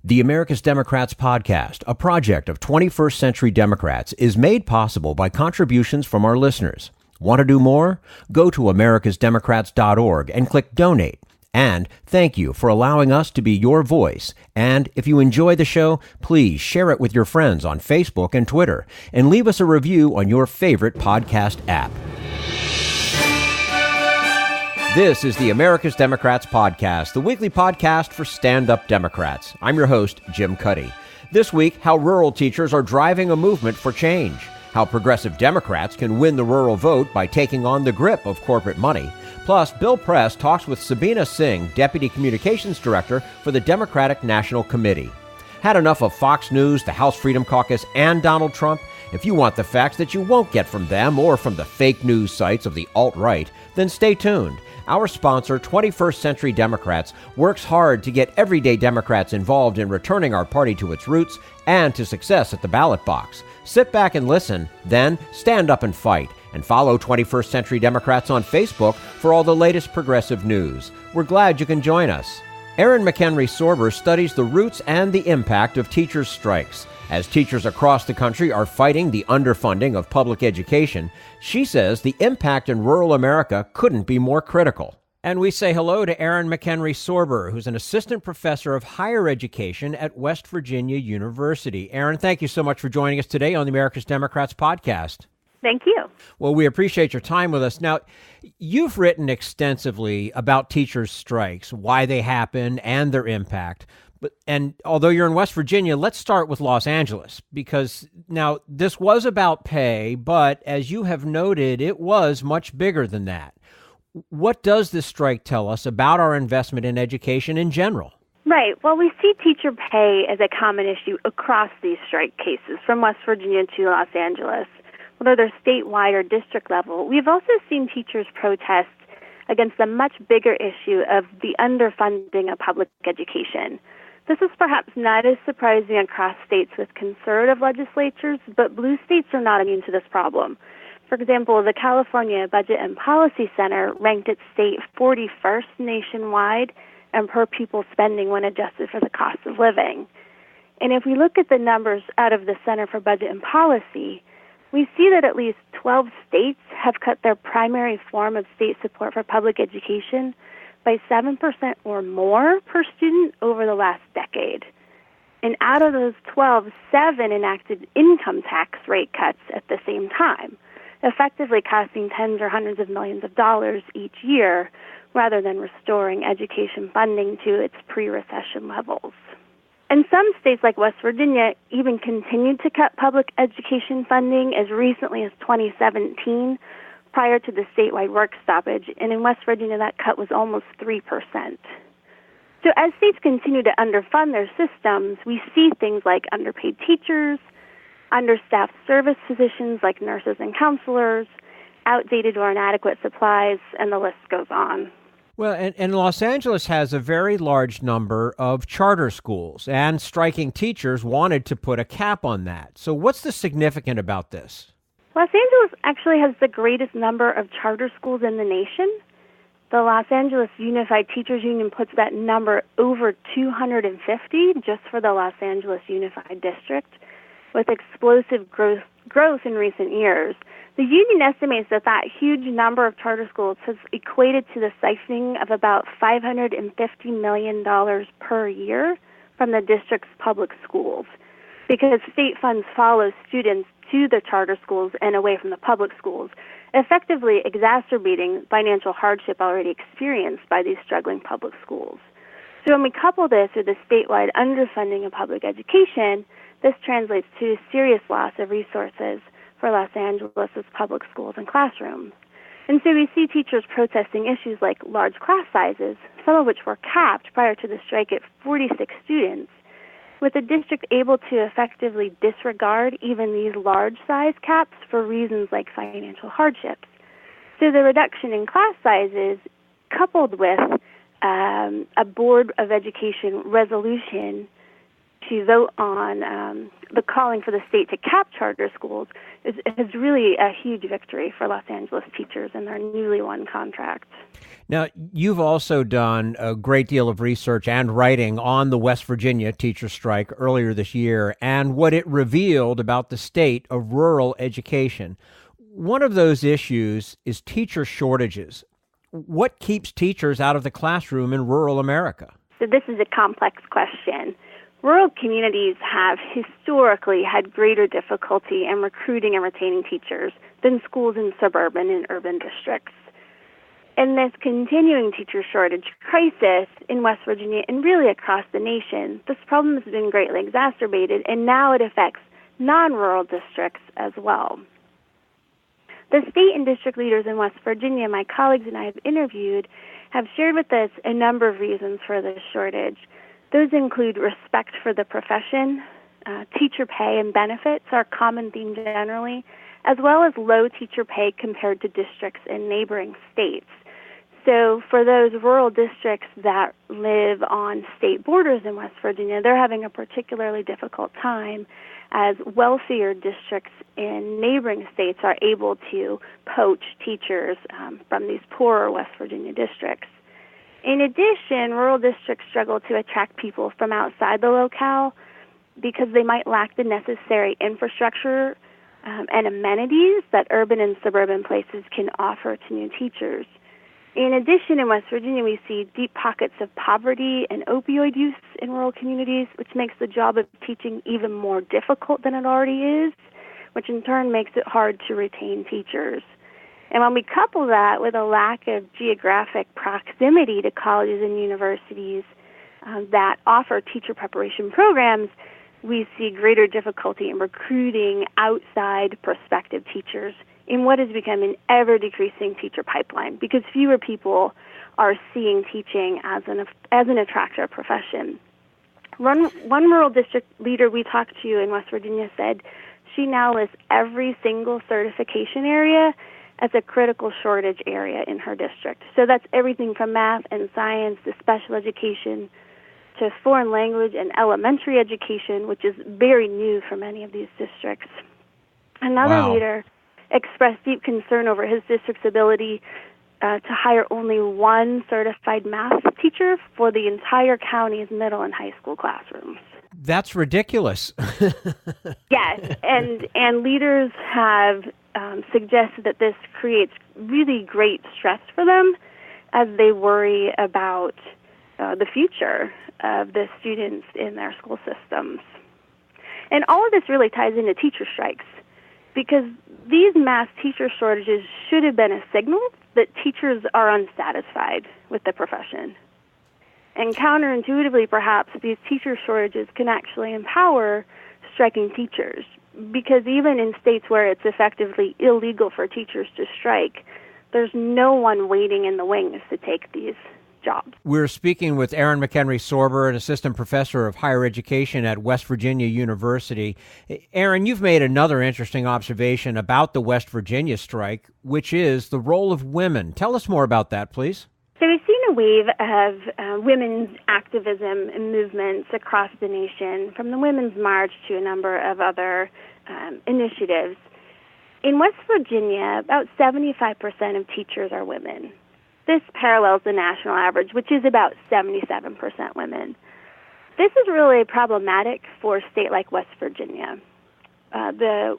The America's Democrats podcast, a project of 21st Century Democrats, is made possible by contributions from our listeners. Want to do more? Go to americasdemocrats.org and click Donate. And thank you for allowing us to be your voice. And if you enjoy the show, please share it with your friends on Facebook and Twitter, and leave us a review on your favorite podcast app. This is the America's Democrats podcast, the weekly podcast for stand-up Democrats. I'm your host, Jim Cuddy. This week, how rural teachers are driving a movement for change, how progressive Democrats can win the rural vote by taking on the grip of corporate money. Plus, Bill Press talks with Sabina Singh, Deputy Communications Director for the Democratic National Committee. Had enough of Fox News, the House Freedom Caucus, and Donald Trump? If you want the facts that you won't get from them or from the fake news sites of the alt-right, then stay tuned. Our sponsor, 21st Century Democrats, works hard to get everyday Democrats involved in returning our party to its roots and to success at the ballot box. Sit back and listen, then stand up and fight. And follow 21st Century Democrats on Facebook for all the latest progressive news. We're glad you can join us. Erin McHenry Sorber studies the roots and the impact of teachers' strikes. As teachers across the country are fighting the underfunding of public education, she says the impact in rural America couldn't be more critical. And we say hello to Erin McHenry Sorber, who's an assistant professor of higher education at West Virginia University. Erin, thank you so much for joining us today on the America's Democrats podcast. Thank you. Well, we appreciate your time with us. Now, you've written extensively about teachers' strikes, why they happen, and their impact. And although you're in West Virginia, let's start with Los Angeles, because now this was about pay, but as you have noted, it was much bigger than that. What does this strike tell us about our investment in education in general? Right. Well, we see teacher pay as a common issue across these strike cases, from West Virginia to Los Angeles. Whether they're statewide or district level, we've also seen teachers protest against the much bigger issue of the underfunding of public education. This is perhaps not as surprising across states with conservative legislatures, but blue states are not immune to this problem. For example, the California Budget and Policy Center ranked its state 41st nationwide and per pupil spending when adjusted for the cost of living. And if we look at the numbers out of the Center for Budget and Policy, we see that at least 12 states have cut their primary form of state support for public education by 7% or more per student over the last decade. And out of those 12, 7 enacted income tax rate cuts at the same time, effectively costing tens or hundreds of millions of dollars each year, rather than restoring education funding to its pre-recession levels. And some states like West Virginia even continued to cut public education funding as recently as 2017, prior to the statewide work stoppage, and in West Virginia that cut was almost 3%. So as states continue to underfund their systems, we see things like underpaid teachers, understaffed service positions like nurses and counselors, outdated or inadequate supplies, and the list goes on. Well, and Los Angeles has a very large number of charter schools, and striking teachers wanted to put a cap on that. So what's the significant about this? Los Angeles actually has the greatest number of charter schools in the nation. The Los Angeles Unified Teachers Union puts that number over 250 just for the Los Angeles Unified District, with explosive growth in recent years. The union estimates that huge number of charter schools has equated to the siphoning of about $550 million per year from the district's public schools, because state funds follow students to the charter schools and away from the public schools, effectively exacerbating financial hardship already experienced by these struggling public schools. So when we couple this with the statewide underfunding of public education, this translates to a serious loss of resources for Los Angeles' public schools and classrooms. And so we see teachers protesting issues like large class sizes, some of which were capped prior to the strike at 46 students, with the district able to effectively disregard even these large size caps for reasons like financial hardships. So the reduction in class sizes, coupled with a Board of Education resolution to vote on the calling for the state to cap charter schools is really a huge victory for Los Angeles teachers and their newly won contract. Now, you've also done a great deal of research and writing on the West Virginia teacher strike earlier this year and what it revealed about the state of rural education. One of those issues is teacher shortages. What keeps teachers out of the classroom in rural America? So this is a complex question. Rural communities have historically had greater difficulty in recruiting and retaining teachers than schools in suburban and urban districts. And this continuing teacher shortage crisis in West Virginia and really across the nation, this problem has been greatly exacerbated, and now it affects non-rural districts as well. The state and district leaders in West Virginia, my colleagues and I have interviewed, have shared with us a number of reasons for this shortage. Those include respect for the profession, teacher pay and benefits are a common theme generally, as well as low teacher pay compared to districts in neighboring states. So for those rural districts that live on state borders in West Virginia, they're having a particularly difficult time as wealthier districts in neighboring states are able to poach teachers from these poorer West Virginia districts. In addition, rural districts struggle to attract people from outside the locale because they might lack the necessary infrastructure and amenities that urban and suburban places can offer to new teachers. In addition, in West Virginia, we see deep pockets of poverty and opioid use in rural communities, which makes the job of teaching even more difficult than it already is, which in turn makes it hard to retain teachers. And when we couple that with a lack of geographic proximity to colleges and universities that offer teacher preparation programs, we see greater difficulty in recruiting outside prospective teachers in what has become an ever-decreasing teacher pipeline because fewer people are seeing teaching as an attractive profession. One rural district leader we talked to in West Virginia said she now lists every single certification area as a critical shortage area in her district. So that's everything from math and science to special education to foreign language and elementary education, which is very new for many of these districts. Another leader expressed deep concern over his district's ability to hire only one certified math teacher for the entire county's middle and high school classrooms. That's ridiculous. Yes, and leaders have suggested that this creates really great stress for them as they worry about the future of the students in their school systems. And all of this really ties into teacher strikes because these mass teacher shortages should have been a signal that teachers are unsatisfied with the profession. And counterintuitively, perhaps, these teacher shortages can actually empower striking teachers because even in states where it's effectively illegal for teachers to strike, there's no one waiting in the wings to take these jobs. We're speaking with Erin McHenry Sorber, an assistant professor of higher education at West Virginia University. Erin, you've made another interesting observation about the West Virginia strike, which is the role of women. Tell us more about that, please. So we've seen a wave of women's activism and movements across the nation, from the Women's March to a number of other initiatives. In West Virginia, about 75% of teachers are women. This parallels the national average, which is about 77% women. This is really problematic for a state like West Virginia. The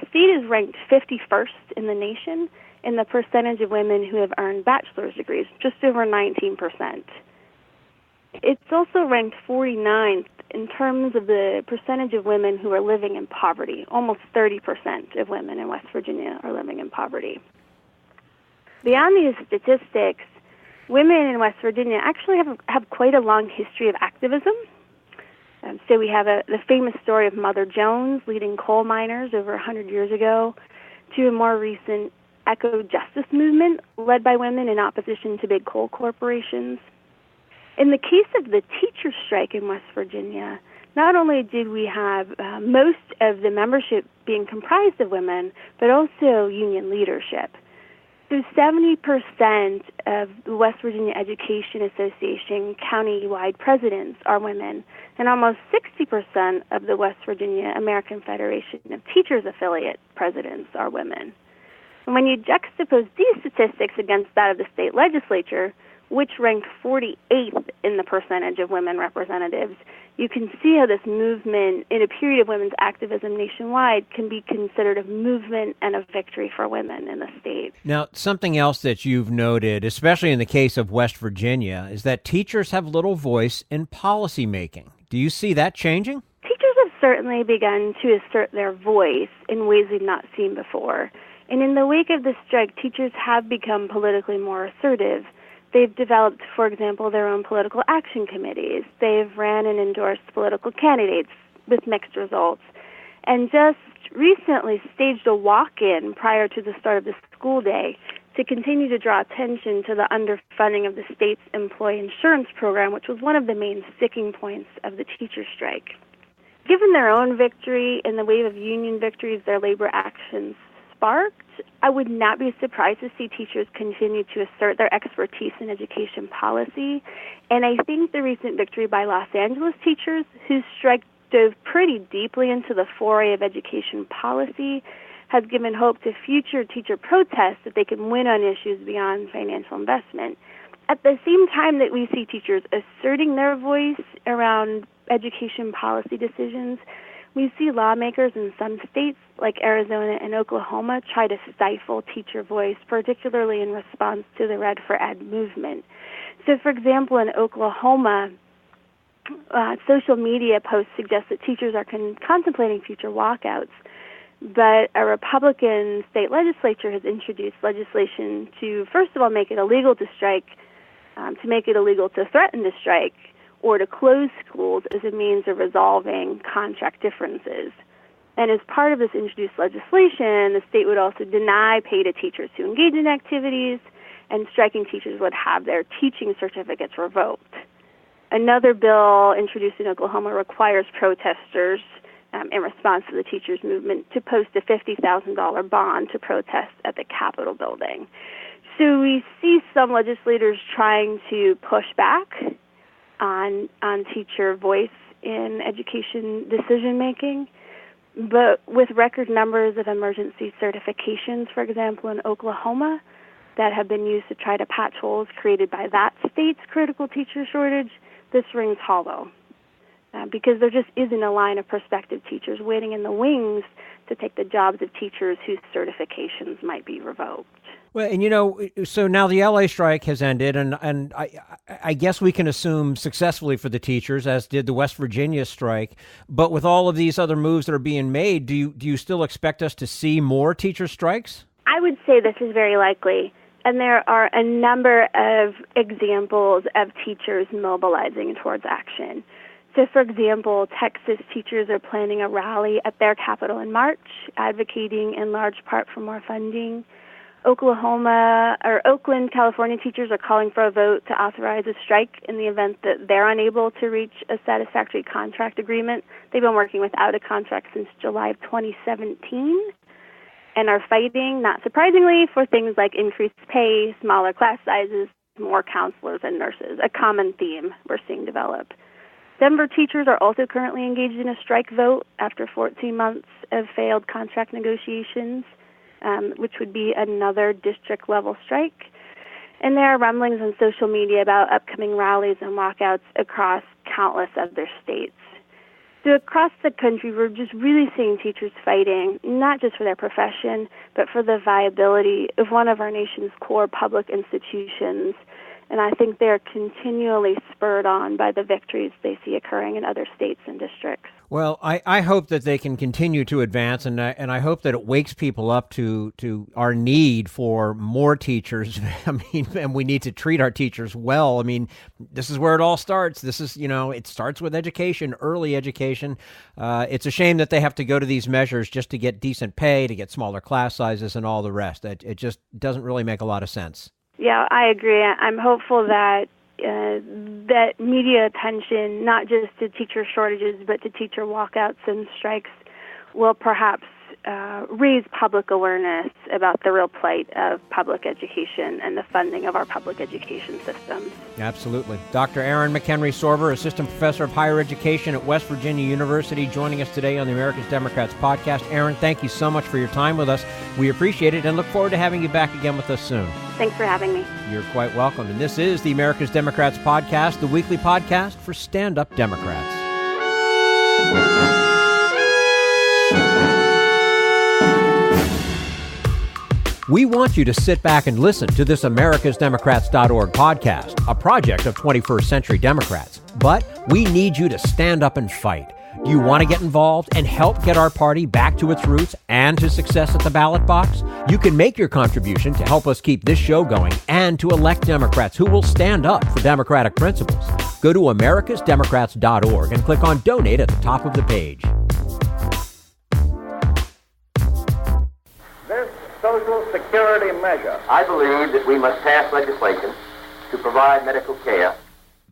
state is ranked 51st in the nation in the percentage of women who have earned bachelor's degrees, just over 19%. It's also ranked 49th in terms of the percentage of women who are living in poverty. Almost 30% of women in West Virginia are living in poverty. Beyond these statistics, women in West Virginia actually have quite a long history of activism. So we have the famous story of Mother Jones leading coal miners over 100 years ago to a more recent eco-justice movement led by women in opposition to big coal corporations. In the case of the teacher strike in West Virginia, not only did we have most of the membership being comprised of women, but also union leadership. So 70% of the West Virginia Education Association county-wide presidents are women, and almost 60% of the West Virginia American Federation of Teachers affiliate presidents are women. And when you juxtapose these statistics against that of the state legislature, which ranked 48th in the percentage of women representatives, you can see how this movement, in a period of women's activism nationwide, can be considered a movement and a victory for women in the state. Now, something else that you've noted, especially in the case of West Virginia, is that teachers have little voice in policy making. Do you see that changing? Teachers have certainly begun to assert their voice in ways we've not seen before. And in the wake of the strike, teachers have become politically more assertive. They've developed, for example, their own political action committees. They've ran and endorsed political candidates with mixed results. And just recently staged a walk-in prior to the start of the school day to continue to draw attention to the underfunding of the state's employee insurance program, which was one of the main sticking points of the teacher strike. Given their own victory and the wave of union victories their labor actions sparked, I would not be surprised to see teachers continue to assert their expertise in education policy. And I think the recent victory by Los Angeles teachers, whose strike dove pretty deeply into the foray of education policy, has given hope to future teacher protests that they can win on issues beyond financial investment. At the same time that we see teachers asserting their voice around education policy decisions, we see lawmakers in some states, like Arizona and Oklahoma, try to stifle teacher voice, particularly in response to the Red for Ed movement. So, for example, in Oklahoma, social media posts suggest that teachers are contemplating future walkouts, but a Republican state legislature has introduced legislation to, first of all, make it illegal to strike, to make it illegal to threaten to strike, or to close schools as a means of resolving contract differences. And as part of this introduced legislation, the state would also deny pay to teachers who engage in activities, and striking teachers would have their teaching certificates revoked. Another bill introduced in Oklahoma requires protesters, in response to the teachers' movement, to post a $50,000 bond to protest at the Capitol building. So we see some legislators trying to push back on teacher voice in education decision-making. But with record numbers of emergency certifications, for example, in Oklahoma, that have been used to try to patch holes created by that state's critical teacher shortage, this rings hollow. Because there just isn't a line of prospective teachers waiting in the wings to take the jobs of teachers whose certifications might be revoked. Well, and so now the LA strike has ended, and I guess we can assume successfully for the teachers, as did the West Virginia strike. But with all of these other moves that are being made, do you still expect us to see more teacher strikes? I would say this is very likely. And there are a number of examples of teachers mobilizing towards action. So, for example, Texas teachers are planning a rally at their capital in March, advocating in large part for more funding. Oakland, California teachers are calling for a vote to authorize a strike in the event that they're unable to reach a satisfactory contract agreement. They've been working without a contract since July of 2017 and are fighting, not surprisingly, for things like increased pay, smaller class sizes, more counselors and nurses, a common theme we're seeing develop. Denver teachers are also currently engaged in a strike vote after 14 months of failed contract negotiations, which would be another district-level strike. And there are rumblings on social media about upcoming rallies and walkouts across countless other states. So across the country, we're just really seeing teachers fighting, not just for their profession, but for the viability of one of our nation's core public institutions. And I think they're continually spurred on by the victories they see occurring in other states and districts. Well, I hope that they can continue to advance, and I hope that it wakes people up to our need for more teachers. I mean, and we need to treat our teachers well. I mean, this is where it all starts. This is, it starts with education, early education. It's a shame that they have to go to these measures just to get decent pay, to get smaller class sizes, and all the rest. It just doesn't really make a lot of sense. Yeah, I agree. I'm hopeful that that media attention, not just to teacher shortages, but to teacher walkouts and strikes, will perhaps raise public awareness about the real plight of public education and the funding of our public education systems. Absolutely. Dr. Erin McHenry Sorber, Assistant Professor of Higher Education at West Virginia University, joining us today on the America's Democrats podcast. Erin, thank you so much for your time with us. We appreciate it and look forward to having you back again with us soon. Thanks for having me. You're quite welcome. And this is the America's Democrats podcast, the weekly podcast for stand-up Democrats. We want you to sit back and listen to this americasdemocrats.org podcast, a project of 21st Century Democrats. But we need you to stand up and fight. Do you want to get involved and help get our party back to its roots and to success at the ballot box? You can make your contribution to help us keep this show going and to elect Democrats who will stand up for democratic principles. Go to americasdemocrats.org and click on Donate at the top of the page. Social Security measure. I believe that we must pass legislation to provide medical care.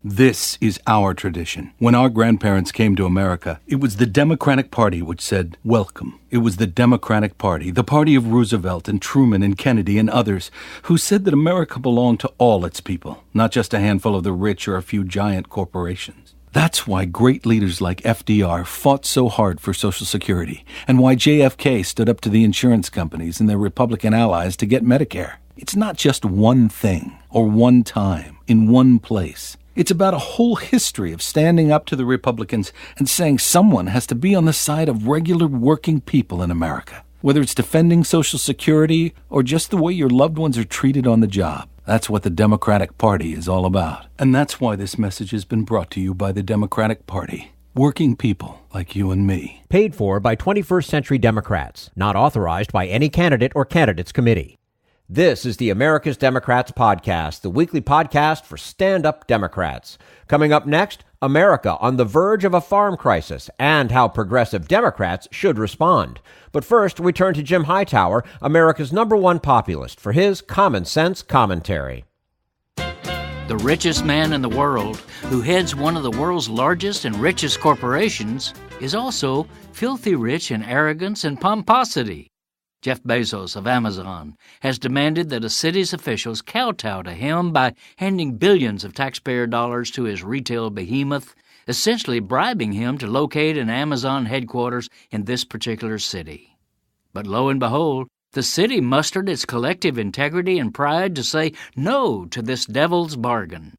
This is our tradition. When our grandparents came to America, it was the Democratic Party which said, welcome. It was the Democratic Party, the party of Roosevelt and Truman and Kennedy and others, who said that America belonged to all its people, not just a handful of the rich or a few giant corporations. That's why great leaders like FDR fought so hard for Social Security, and why JFK stood up to the insurance companies and their Republican allies to get Medicare. It's not just one thing, or one time, in one place. It's about a whole history of standing up to the Republicans and saying someone has to be on the side of regular working people in America, whether it's defending Social Security or just the way your loved ones are treated on the job. That's what the Democratic Party is all about. And that's why this message has been brought to you by the Democratic Party. Working people like you and me. Paid for by 21st Century Democrats. Not authorized by any candidate or candidates committee. This is the America's Democrats podcast, the weekly podcast for stand-up Democrats. Coming up next, America on the verge of a farm crisis and how progressive Democrats should respond. But first, we turn to Jim Hightower, America's #1 populist, for his common sense commentary. The richest man in the world, who heads one of the world's largest and richest corporations, is also filthy rich in arrogance and pomposity. Jeff Bezos of Amazon has demanded that a city's officials kowtow to him by handing billions of taxpayer dollars to his retail behemoth, essentially bribing him to locate an Amazon headquarters in this particular city. But lo and behold, the city mustered its collective integrity and pride to say no to this devil's bargain.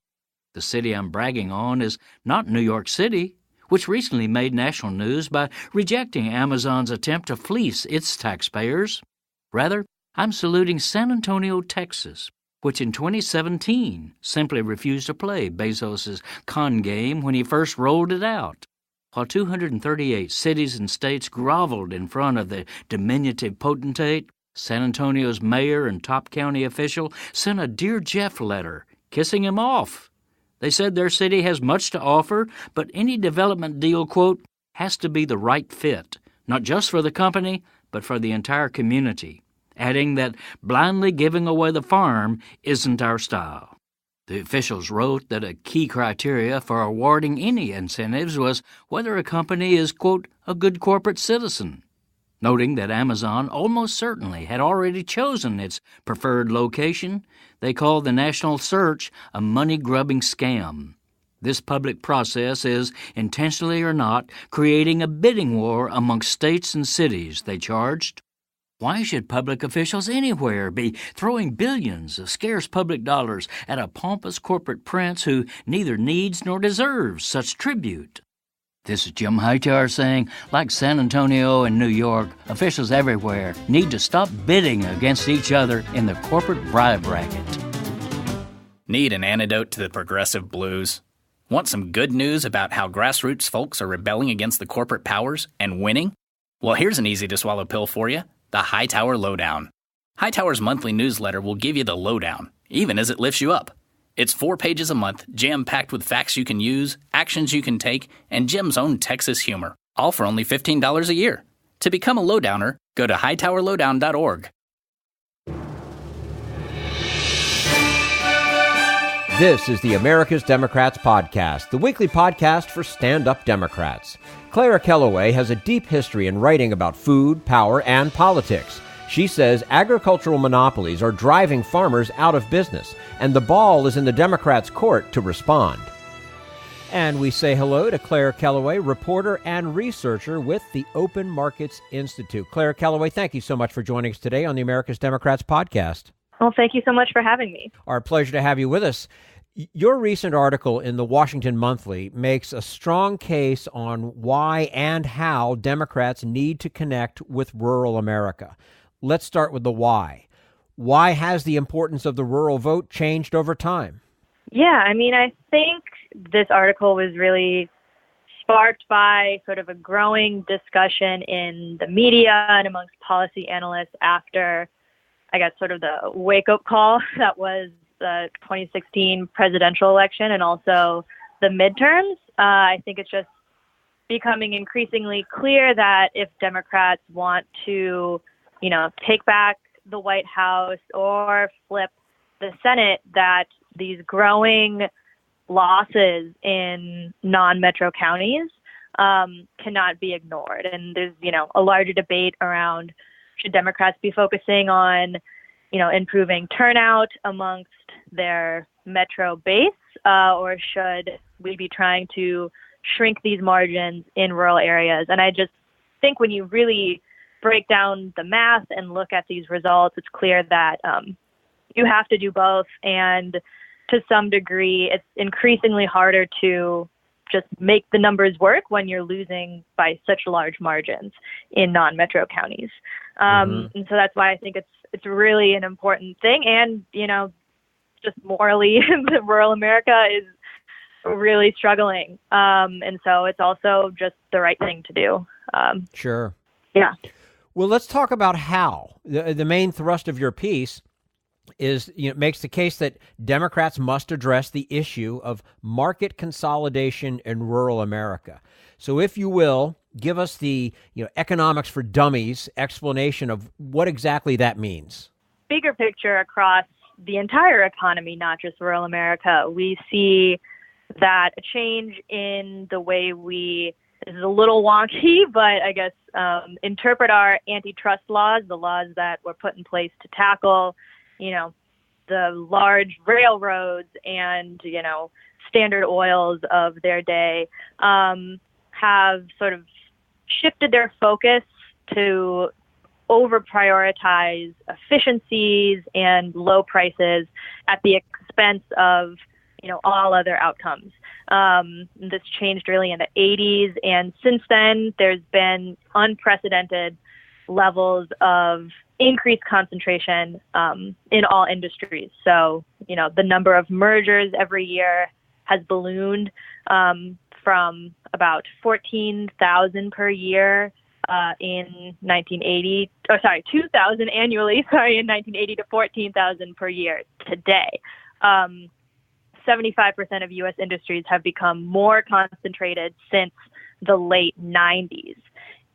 The city I'm bragging on is not New York City, which recently made national news by rejecting Amazon's attempt to fleece its taxpayers. Rather, I'm saluting San Antonio, Texas, which in 2017 simply refused to play Bezos' con game when he first rolled it out. While 238 cities and states groveled in front of the diminutive potentate, San Antonio's mayor and top county official sent a Dear Jeff letter, kissing him off. They said their city has much to offer, but any development deal, quote, has to be the right fit, not just for the company, but for the entire community, adding that blindly giving away the farm isn't our style. The officials wrote that a key criteria for awarding any incentives was whether a company is, quote, a good corporate citizen, noting that Amazon almost certainly had already chosen its preferred location. They called the national search a money-grubbing scam. This public process is, intentionally or not, creating a bidding war amongst states and cities, they charged. Why should public officials anywhere be throwing billions of scarce public dollars at a pompous corporate prince who neither needs nor deserves such tribute? This is Jim Hightower saying, like San Antonio and New York, officials everywhere need to stop bidding against each other in the corporate bribe racket. Need an antidote to the progressive blues? Want some good news about how grassroots folks are rebelling against the corporate powers and winning? Well, here's an easy-to-swallow pill for you, the Hightower Lowdown. Hightower's monthly newsletter will give you the lowdown, even as it lifts you up. It's 4 pages a month, jam-packed with facts you can use, actions you can take, and Jim's own Texas humor, all for only $15 a year. To become a lowdowner, go to hightowerlowdown.org. This is the America's Democrats podcast, the weekly podcast for stand-up Democrats. Claire Kelloway has a deep history in writing about food, power, and politics. She says agricultural monopolies are driving farmers out of business, and the ball is in the Democrats' court to respond. And we say hello to Claire Kelloway, reporter and researcher with the Open Markets Institute. Claire Kelloway, thank you so much for joining us today on the America's Democrats podcast. Well, thank you so much for having me. Our pleasure to have you with us. Your recent article in the Washington Monthly makes a strong case on why and how Democrats need to connect with rural America. Let's start with the why. Why has the importance of the rural vote changed over time? Yeah, I think this article was really sparked by sort of a growing discussion in the media and amongst policy analysts after, I guess, sort of the wake-up call that was the 2016 presidential election and also the midterms. I think it's just becoming increasingly clear that if Democrats want to, take back the White House or flip the Senate, that these growing losses in non-metro counties cannot be ignored. And there's, a larger debate around should Democrats be focusing on, improving turnout amongst their metro base, or should we be trying to shrink these margins in rural areas? And I just think when you really break down the math and look at these results, it's clear that you have to do both. And to some degree, it's increasingly harder to just make the numbers work when you're losing by such large margins in non-metro counties. And so that's why I think it's really an important thing. And, just morally, rural America is really struggling. And so it's also just the right thing to do. Sure. Yeah. Well, let's talk about how. The main thrust of your piece is, makes the case that Democrats must address the issue of market consolidation in rural America. So if you will, give us the economics for dummies explanation of what exactly that means. Bigger picture across the entire economy, not just rural America, we see that a change in the way we, this is a little wonky, but I guess interpret our antitrust laws, the laws that were put in place to tackle, the large railroads and, Standard Oils of their day, have sort of shifted their focus to over-prioritize efficiencies and low prices at the expense of, all other outcomes. This changed really in the 80s, and since then, there's been unprecedented levels of increased concentration in all industries. So, the number of mergers every year has ballooned from about 14,000 per year in 2,000 annually, in 1980 to 14,000 per year today. 75% of U.S. industries have become more concentrated since the late 90s.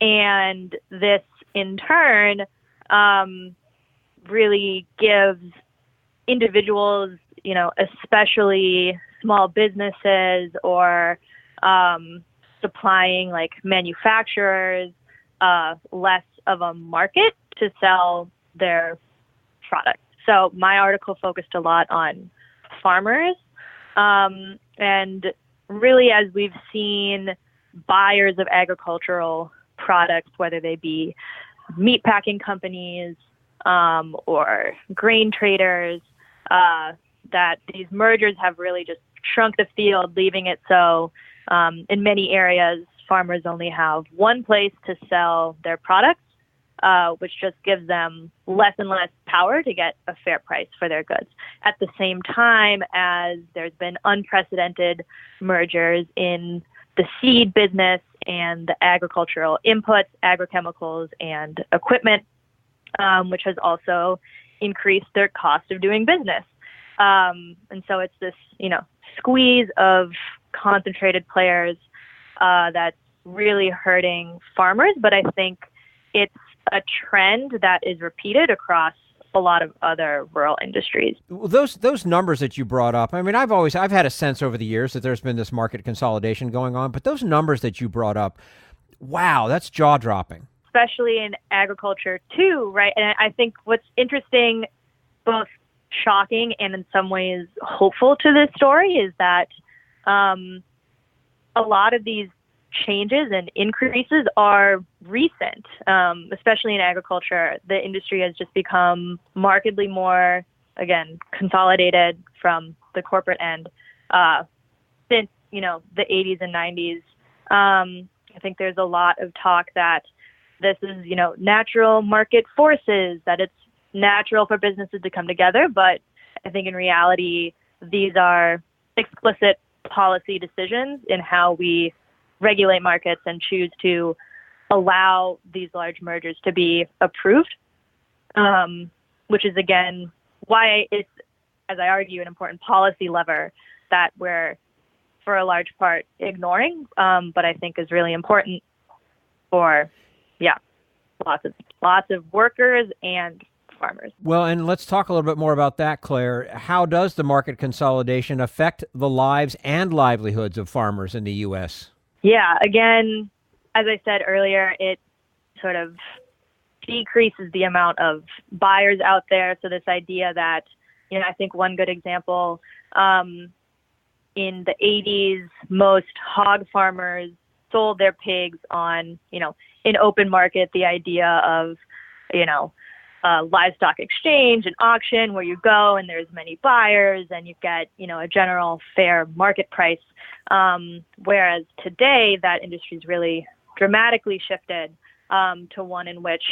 And this, in turn, really gives individuals, especially small businesses or supplying like manufacturers, less of a market to sell their product. So my article focused a lot on farmers. And really, as we've seen buyers of agricultural products, whether they be meat packing companies or grain traders, that these mergers have really just shrunk the field, leaving it so in many areas, farmers only have one place to sell their products, which just gives them less and less power to get a fair price for their goods. At the same time as there's been unprecedented mergers in the seed business and the agricultural inputs, agrochemicals, and equipment, which has also increased their cost of doing business. And so it's this, squeeze of concentrated players that's really hurting farmers. But I think it's a trend that is repeated across a lot of other rural industries. Well, those numbers that you brought up, I mean, I've had a sense over the years that there's been this market consolidation going on, but those numbers that you brought up, wow, that's jaw-dropping. Especially in agriculture too, right? And I think what's interesting, both shocking and in some ways hopeful to this story, is that a lot of these changes and increases are recent, especially in agriculture. The industry has just become markedly more, again, consolidated from the corporate end since, the 80s and 90s. I think there's a lot of talk that this is, natural market forces, that it's natural for businesses to come together. But I think in reality, these are explicit policy decisions in how we regulate markets and choose to allow these large mergers to be approved, which is, again, why it's, as I argue, an important policy lever that we're, for a large part, ignoring, but I think is really important for, lots of workers and farmers. Well, and let's talk a little bit more about that, Claire. How does the market consolidation affect the lives and livelihoods of farmers in the U.S.? Yeah, again, as I said earlier, it sort of decreases the amount of buyers out there. So this idea that, I think one good example, in the 80s, most hog farmers sold their pigs on, in open market, the idea of, livestock exchange and auction where you go and there's many buyers and you get, a general fair market price. Whereas today that industry's really dramatically shifted to one in which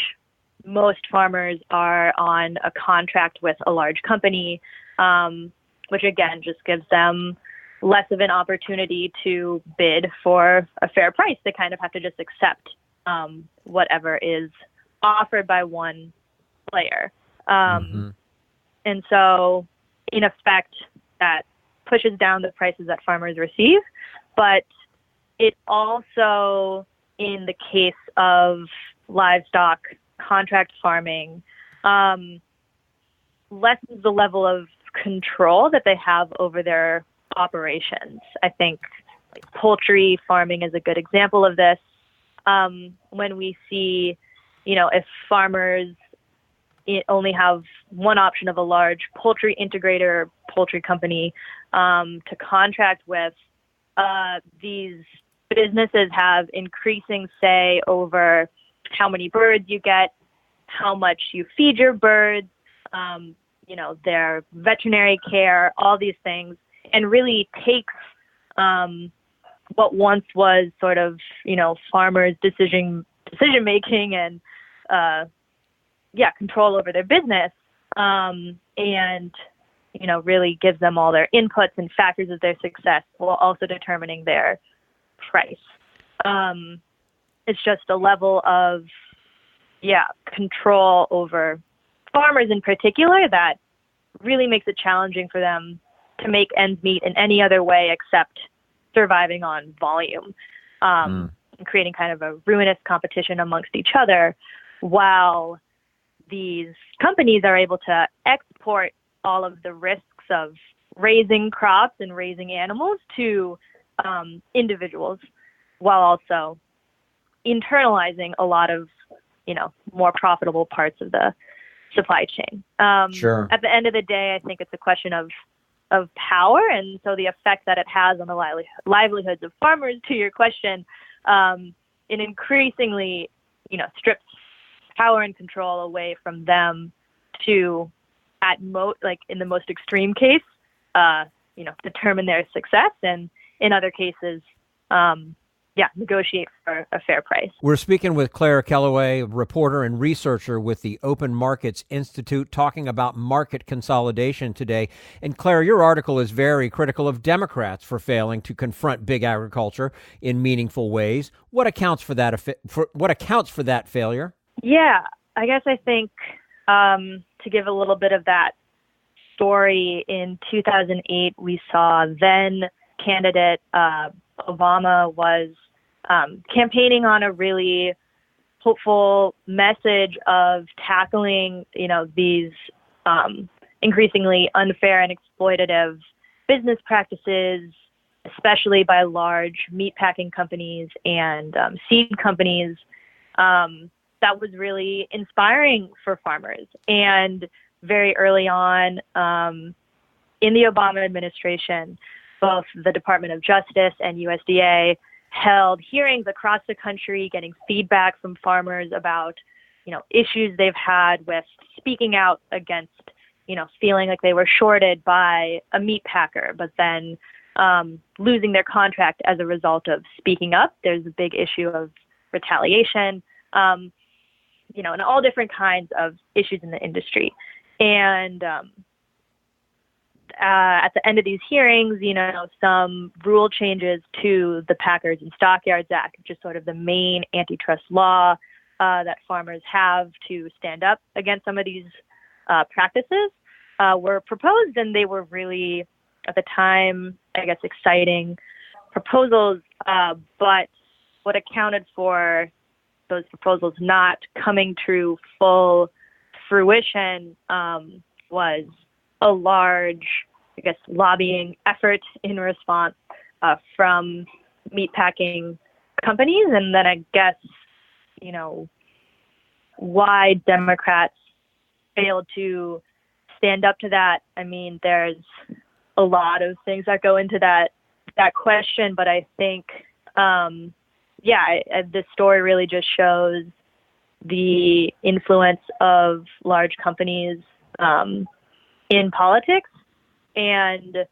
most farmers are on a contract with a large company, which again just gives them less of an opportunity to bid for a fair price. They kind of have to just accept whatever is offered by one player. And so, in effect, that pushes down the prices that farmers receive. But it also, in the case of livestock contract farming, lessens the level of control that they have over their operations. I think poultry farming is a good example of this. When we see, if farmers only have one option of a large poultry integrator, poultry company to contract with, these businesses have increasing say over how many birds you get, how much you feed your birds, their veterinary care, all these things, and really takes what once was sort of, farmers' decision making and control over their business, and really gives them all their inputs and factors of their success while also determining their price. It's just a level of control over farmers in particular that really makes it challenging for them to make ends meet in any other way except surviving on volume, and creating kind of a ruinous competition amongst each other, while these companies are able to export all of the risks of raising crops and raising animals to individuals, while also internalizing a lot of, more profitable parts of the supply chain. Sure. At the end of the day, I think it's a question of power, and so the effect that it has on the livelihoods of farmers, to your question, it increasingly, strips power and control away from them to, in the most extreme case, determine their success, and in other cases, negotiate for a fair price. We're speaking with Claire Kelloway, reporter and researcher with the Open Markets Institute, talking about market consolidation today. And Claire, your article is very critical of Democrats for failing to confront big agriculture in meaningful ways. What accounts for that failure? Yeah, I guess I think to give a little bit of that story, in 2008, we saw then candidate Obama was campaigning on a really hopeful message of tackling, these increasingly unfair and exploitative business practices, especially by large meatpacking companies and seed companies, that was really inspiring for farmers. And very early on in the Obama administration, both the Department of Justice and USDA held hearings across the country, getting feedback from farmers about, issues they've had with speaking out against, feeling like they were shorted by a meat packer, but then losing their contract as a result of speaking up. There's a big issue of retaliation, and all different kinds of issues in the industry. And at the end of these hearings, some rule changes to the Packers and Stockyards Act, which is sort of the main antitrust law that farmers have to stand up against some of these practices, were proposed, and they were really, at the time, I guess, exciting proposals. But what accounted for those proposals not coming to full fruition was a large, I guess, lobbying effort in response from meatpacking companies. And then I guess, why Democrats failed to stand up to that. I mean, there's a lot of things that go into that question, but I think, this story really just shows the influence of large companies in politics. And,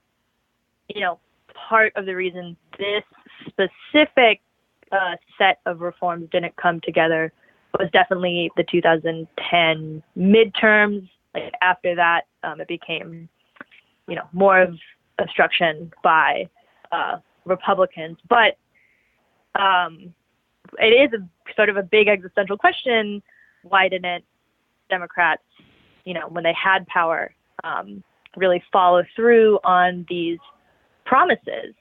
part of the reason this specific set of reforms didn't come together was definitely the 2010 midterms. Like after that, it became, more of obstruction by Republicans. But it is sort of a big existential question. Why didn't Democrats, when they had power, really follow through on these promises?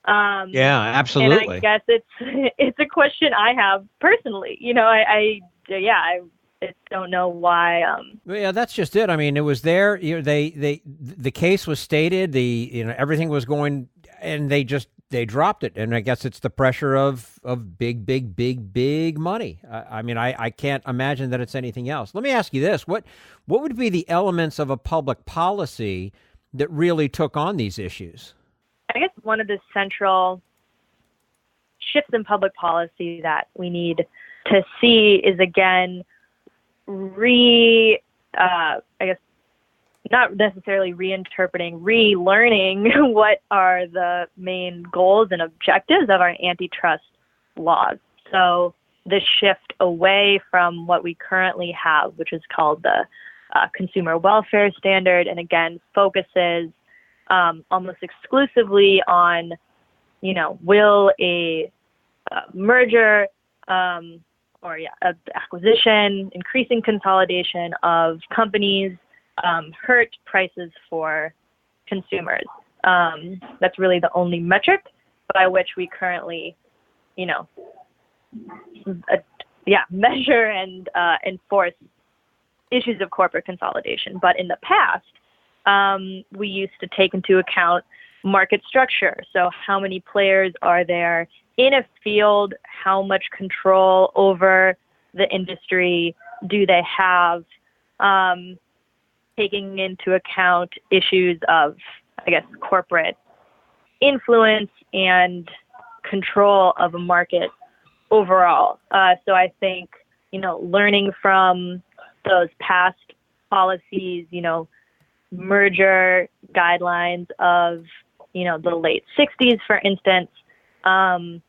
Yeah, absolutely. And I guess it's a question I have personally. I don't know why. Yeah, that's just it. I mean, it was there. The case was stated. Everything was going, and they dropped it. And I guess it's the pressure of big money. I can't imagine that it's anything else. Let me ask you this: what would be the elements of a public policy that really took on these issues? I guess one of the central shifts in public policy that we need to see is, again, not necessarily reinterpreting, relearning what are the main goals and objectives of our antitrust laws. So the shift away from what we currently have, which is called the Consumer Welfare Standard, and again, focuses almost exclusively on, will a merger acquisition, increasing consolidation of companies hurt prices for consumers. That's really the only metric by which we currently, measure and enforce issues of corporate consolidation. But in the past, we used to take into account market structure. So how many players are there in a field? How much control over the industry do they have? Taking into account issues of, I guess, corporate influence and control of a market overall. So I think, learning from those past policies, merger guidelines of, the late 60s, for instance, and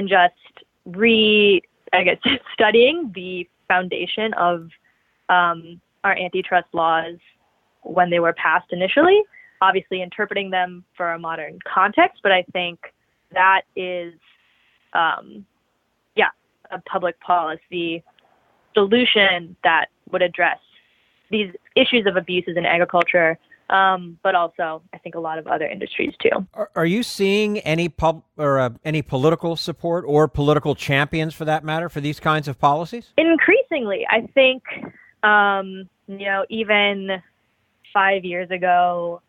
just studying the foundation of our antitrust laws when they were passed initially, obviously interpreting them for a modern context. But I think that is, a public policy solution that would address these issues of abuses in agriculture, but also I think a lot of other industries too. Are you seeing any any political support or political champions, for that matter, for these kinds of policies? Increasingly, I think, even 5 years ago,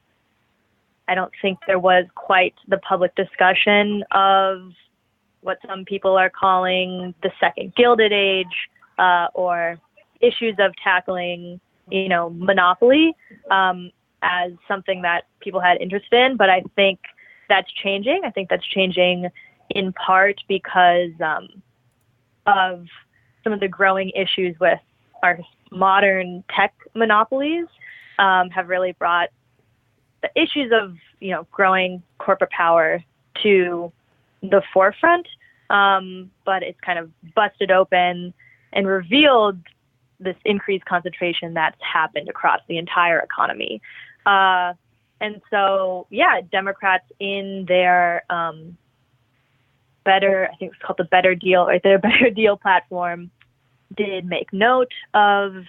I don't think there was quite the public discussion of what some people are calling the second Gilded Age, or issues of tackling, monopoly as something that people had interest in. But I think that's changing. I think that's changing in part because of some of the growing issues with our modern tech monopolies have really brought the issues of, growing corporate power to the forefront. But it's kind of busted open and revealed this increased concentration that's happened across the entire economy. And so, Democrats in their I think it's called the Better Deal, right? Their Better Deal platform did make note of,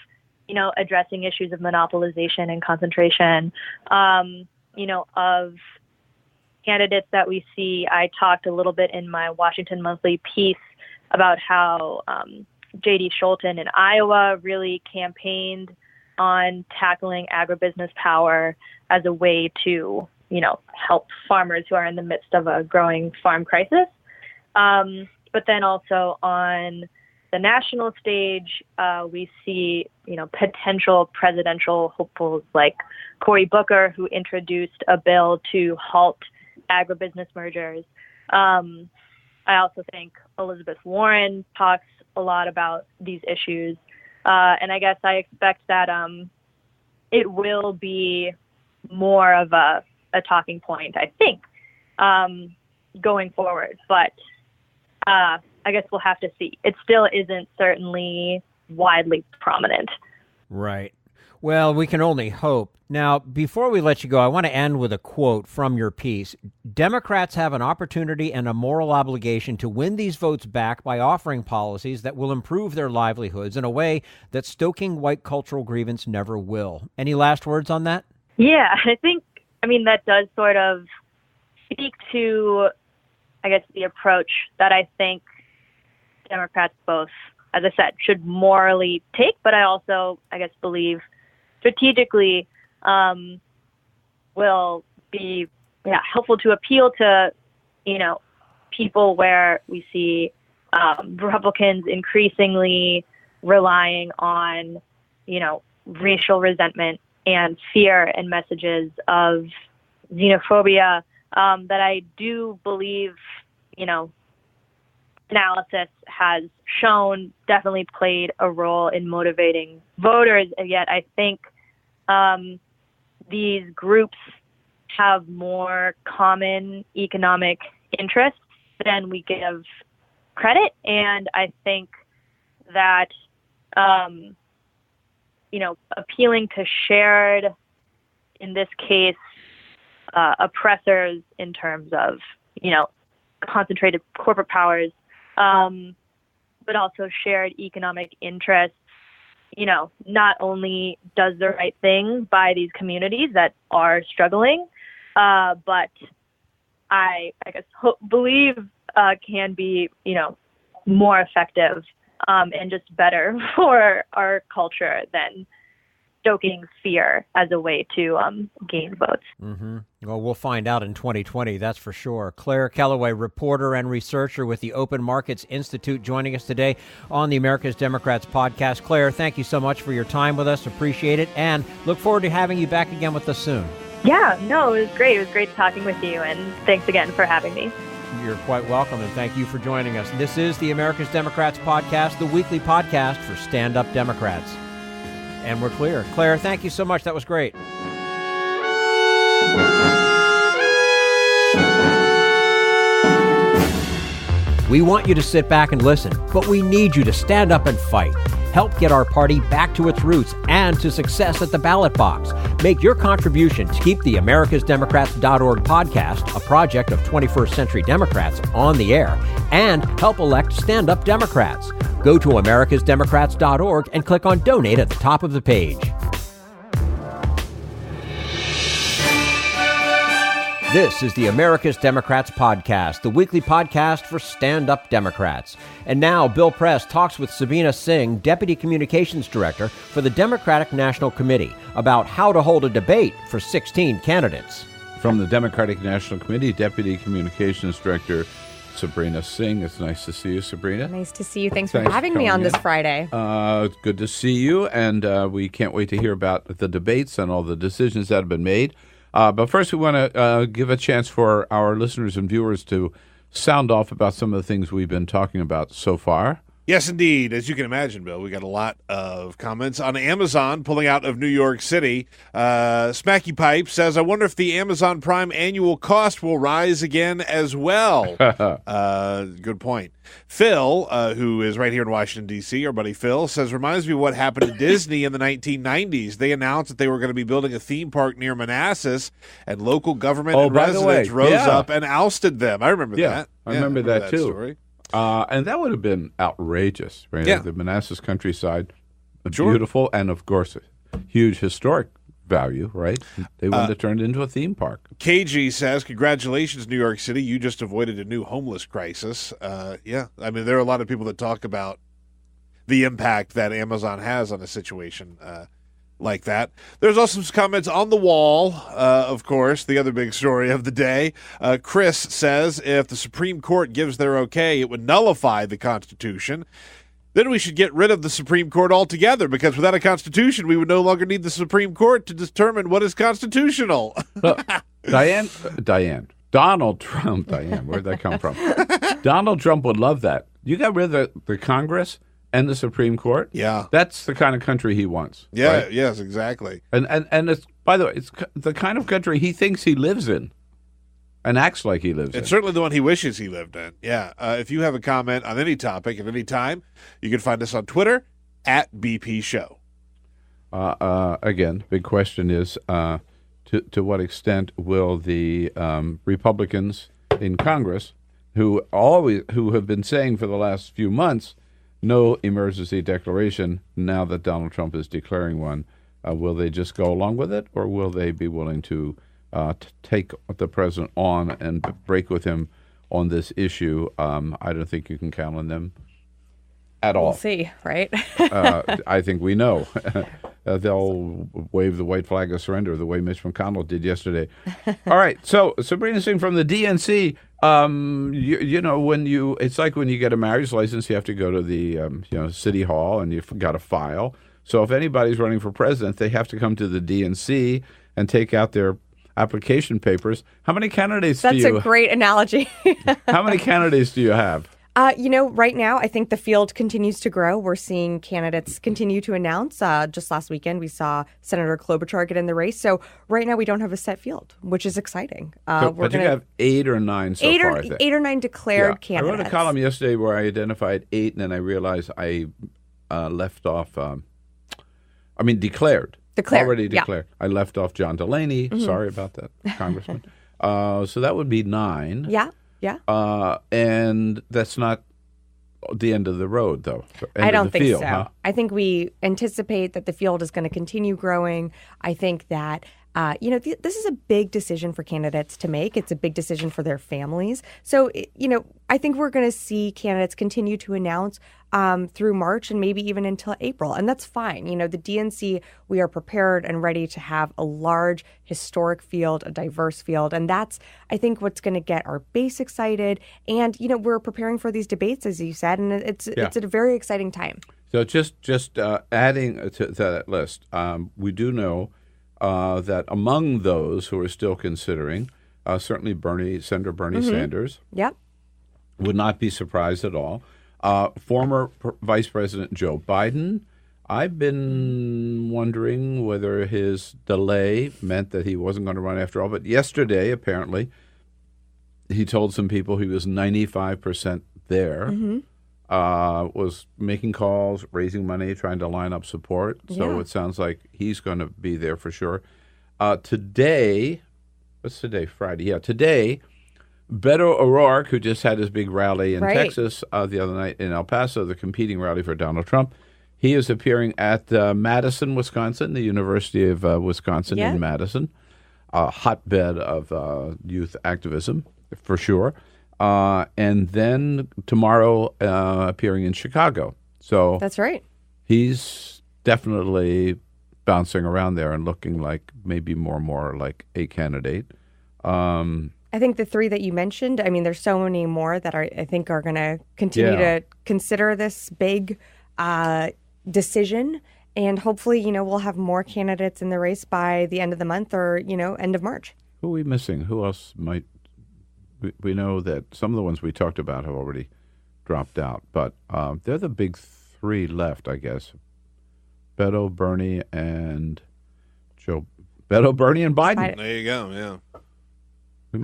addressing issues of monopolization and concentration, of candidates that we see. I talked a little bit in my Washington Monthly piece about how J.D. Scholten in Iowa really campaigned on tackling agribusiness power as a way to, help farmers who are in the midst of a growing farm crisis. But then also on the national stage, we see, potential presidential hopefuls like Cory Booker, who introduced a bill to halt agribusiness mergers. I also think Elizabeth Warren talks a lot about these issues. And I guess I expect that it will be more of a talking point, I think, going forward. But I guess we'll have to see. It still isn't certainly widely prominent. Right. Well, we can only hope. Now, before we let you go, I want to end with a quote from your piece. Democrats have an opportunity and a moral obligation to win these votes back by offering policies that will improve their livelihoods in a way that stoking white cultural grievance never will. Any last words on that? Yeah, that does sort of speak to, the approach that I think Democrats both, as I said, should morally take, but I also, believe strategically will be helpful to appeal to, people where we see Republicans increasingly relying on, racial resentment and fear and messages of xenophobia that I do believe, analysis has shown definitely played a role in motivating voters. And yet I think these groups have more common economic interests than we give credit. And I think that, appealing to shared, in this case, oppressors in terms of, concentrated corporate powers, but also shared economic interests, not only does the right thing by these communities that are struggling, but I believe can be, more effective and just better for our culture than stoking fear as a way to gain votes. Mm-hmm. Well, we'll find out in 2020, that's for sure. Claire Kelloway, reporter and researcher with the Open Markets Institute, joining us today on the America's Democrats podcast. Claire, thank you so much for your time with us. Appreciate it, and look forward to having you back again with us soon. Yeah, no, it was great. It was great talking with you, and thanks again for having me. You're quite welcome, and thank you for joining us. This is the America's Democrats podcast, the weekly podcast for stand-up Democrats. And we're clear. Claire, thank you so much. That was great. We want you to sit back and listen, but we need you to stand up and fight. Help get our party back to its roots and to success at the ballot box. Make your contribution to keep the americasdemocrats.org podcast, a project of 21st Century Democrats, on the air, and help elect stand-up Democrats. Go to americasdemocrats.org and click on Donate at the top of the page. This is the America's Democrats podcast, the weekly podcast for stand-up Democrats. And now Bill Press talks with Sabina Singh, Deputy Communications Director for the Democratic National Committee, about how to hold a debate for 16 candidates. From the Democratic National Committee, Deputy Communications Director Sabina Singh. It's nice to see you, Sabrina. Nice to see you. Thanks for having me on this Friday. It's good to see you, and we can't wait to hear about the debates and all the decisions that have been made. But first, we want to give a chance for our listeners and viewers to sound off about some of the things we've been talking about so far. Yes, indeed. As you can imagine, Bill, we got a lot of comments on Amazon pulling out of New York City. Smacky Pipe says, I wonder if the Amazon Prime annual cost will rise again as well. Good point. Phil, who is right here in Washington, D.C., our buddy Phil, says, reminds me of what happened to Disney in the 1990s. They announced that they were going to be building a theme park near Manassas, and local government and residents rose up and ousted them. I remember that. I remember that too. Story. And that would have been outrageous, right? Yeah. The Manassas countryside, beautiful, and of course, a huge historic value, right? They wanted to turn it into a theme park. KG says, congratulations, New York City. You just avoided a new homeless crisis. Yeah, I mean, there are a lot of people that talk about the impact that Amazon has on a situation like that. There's also some comments on the wall, of course, the other big story of the day. Chris says, if the Supreme Court gives their okay, it would nullify the Constitution. Then we should get rid of the Supreme Court altogether, because without a Constitution, we would no longer need the Supreme Court to determine what is constitutional. Donald Trump, where'd that come from? Donald Trump would love that. You got rid of the Congress and the Supreme Court? Yeah. That's the kind of country he wants. Yeah, right? Yes, exactly. And it's, by the way, it's the kind of country he thinks he lives in and acts like he lives in. It's certainly the one he wishes he lived in. Yeah. If you have a comment on any topic at any time, you can find us on Twitter at BP Show. Again, big question is to what extent will the Republicans in Congress, who have been saying for the last few months, no emergency declaration, now that Donald Trump is declaring one, will they just go along with it, or will they be willing to take the president on and break with him on this issue? I don't think you can count on them at all. We'll see, right? I think we know. They'll wave the white flag of surrender the way Mitch McConnell did yesterday. All right, so Sabina Singh from the DNC, you know, it's like when you get a marriage license, you have to go to the city hall and you've got to file. So if anybody's running for president, they have to come to the DNC and take out their application papers. How many candidates That's a great analogy. How many candidates do you have? Right now, I think the field continues to grow. We're seeing candidates continue to announce. Just last weekend, we saw Senator Klobuchar get in the race. So right now, we don't have a set field, which is exciting. But you have 8 or 9 so far, I think. 8 or 9 declared candidates. I wrote a column yesterday where I identified 8, and then I realized I left off, declared. Already declared. Yeah. I left off John Delaney. Mm-hmm. Sorry about that, Congressman. So that would be 9. Yeah. And that's not the end of the road, though. I don't think field, so. Huh? I think we anticipate that the field is going to continue growing. I think that, this is a big decision for candidates to make. It's a big decision for their families. So, I think we're going to see candidates continue to announce through March and maybe even until April. And that's fine. The DNC, we are prepared and ready to have a large historic field, a diverse field. And that's, I think, what's going to get our base excited. And, we're preparing for these debates, as you said, and it's a very exciting time. So just adding to that list, we do know that among those who are still considering, certainly Senator Bernie Sanders would not be surprised at all. Former Vice President Joe Biden, I've been wondering whether his delay meant that he wasn't going to run after all. But yesterday, apparently, he told some people he was 95% there, was making calls, raising money, trying to line up support. So it sounds like he's going to be there for sure. Today, what's today? Friday. Yeah, today, Beto O'Rourke, who just had his big rally in Texas the other night in El Paso, the competing rally for Donald Trump, he is appearing at Madison, Wisconsin, the University of Wisconsin in Madison. a hotbed of youth activism, for sure. And then tomorrow appearing in Chicago. So that's right. He's definitely bouncing around there and looking like maybe more and more like a candidate. I think the three that you mentioned, I mean, there's so many more that I think are going to continue to consider this big decision. And hopefully, we'll have more candidates in the race by the end of the month or, end of March. Who are we missing? Who else might? We know that some of the ones we talked about have already dropped out, but they're the big three left, I guess. Beto, Bernie, and Biden. There you go. Yeah.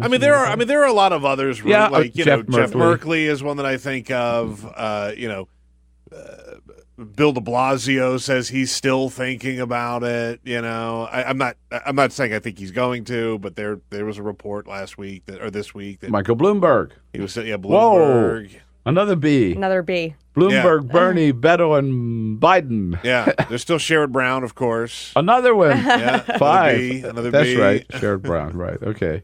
I mean, there are a lot of others. Yeah, like Jeff Merkley is one that I think of. Bill de Blasio says he's still thinking about it. I'm not saying I think he's going to, but there was a report this week that Michael Bloomberg. He was Bloomberg. Whoa. Another B. Bloomberg, Bernie, Beto, and Biden. Yeah, there's still Sherrod Brown, of course. Another one. Yeah, 5. Another That's B. right, Sherrod Brown. Right. Okay.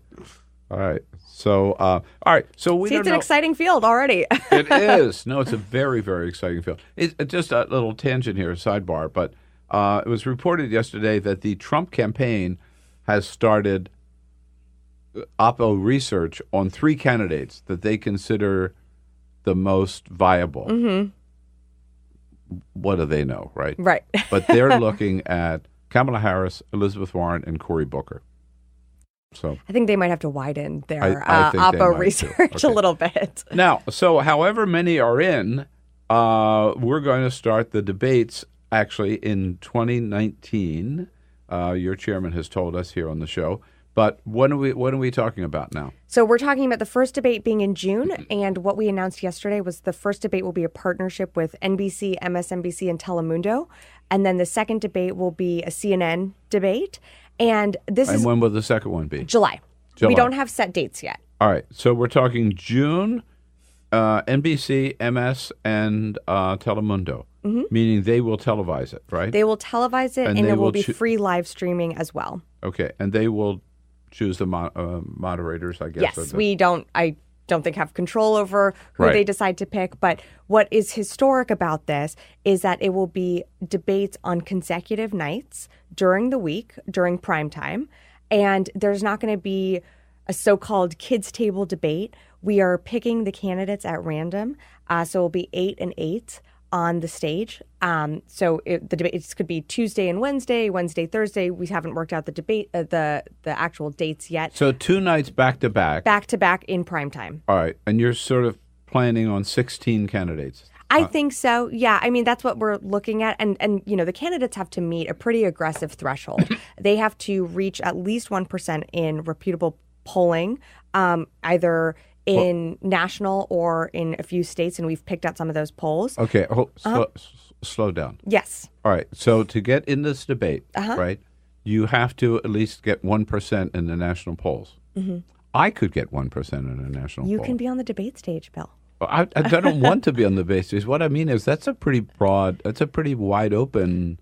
All right. So, we don't it's know. an exciting field already. It is. No, it's a very, very exciting field. It's just a little tangent here, a sidebar, but it was reported yesterday that the Trump campaign has started oppo research on 3 candidates that they consider the most viable. Mm-hmm. What do they know, right? Right. But they're looking at Kamala Harris, Elizabeth Warren, and Cory Booker. So I think they might have to widen their I think oppo research a little bit. Now, so however many are in, we're going to start the debates actually in 2019. Your chairman has told us here on the show. But what are we talking about now? So we're talking about the first debate being in June, and what we announced yesterday was the first debate will be a partnership with NBC, MSNBC, and Telemundo, and then the second debate will be a CNN debate. And when will the second one be? July. We don't have set dates yet. All right, so we're talking June, NBC, MS, and Telemundo, meaning they will televise it, right? They will televise it, and it will be free live streaming as well. Okay, and they will choose the moderators, I guess. Yes, I don't think have control over who they decide to pick. But what is historic about this is that it will be debates on consecutive nights during the week, during prime time. And there's not going to be a so-called kids' table debate. We are picking the candidates at random. So it will be 8 and 8 on the stage. So the debates could be Tuesday and Wednesday, Thursday. We haven't worked out the debate, the actual dates yet. So 2 nights back to back. Back to back in prime time. All right, and you're sort of planning on 16 candidates. I think so. Yeah, I mean that's what we're looking at, and the candidates have to meet a pretty aggressive threshold. They have to reach at least 1% in reputable polling, either in national or in a few states, and we've picked out some of those polls. Okay, slow down. Yes. All right, so to get in this debate, right, you have to at least get 1% in the national polls. Mm-hmm. I could get 1% in a national poll. You can be on the debate stage, Bill. I don't want to be on the debate stage. What I mean is that's a pretty wide open.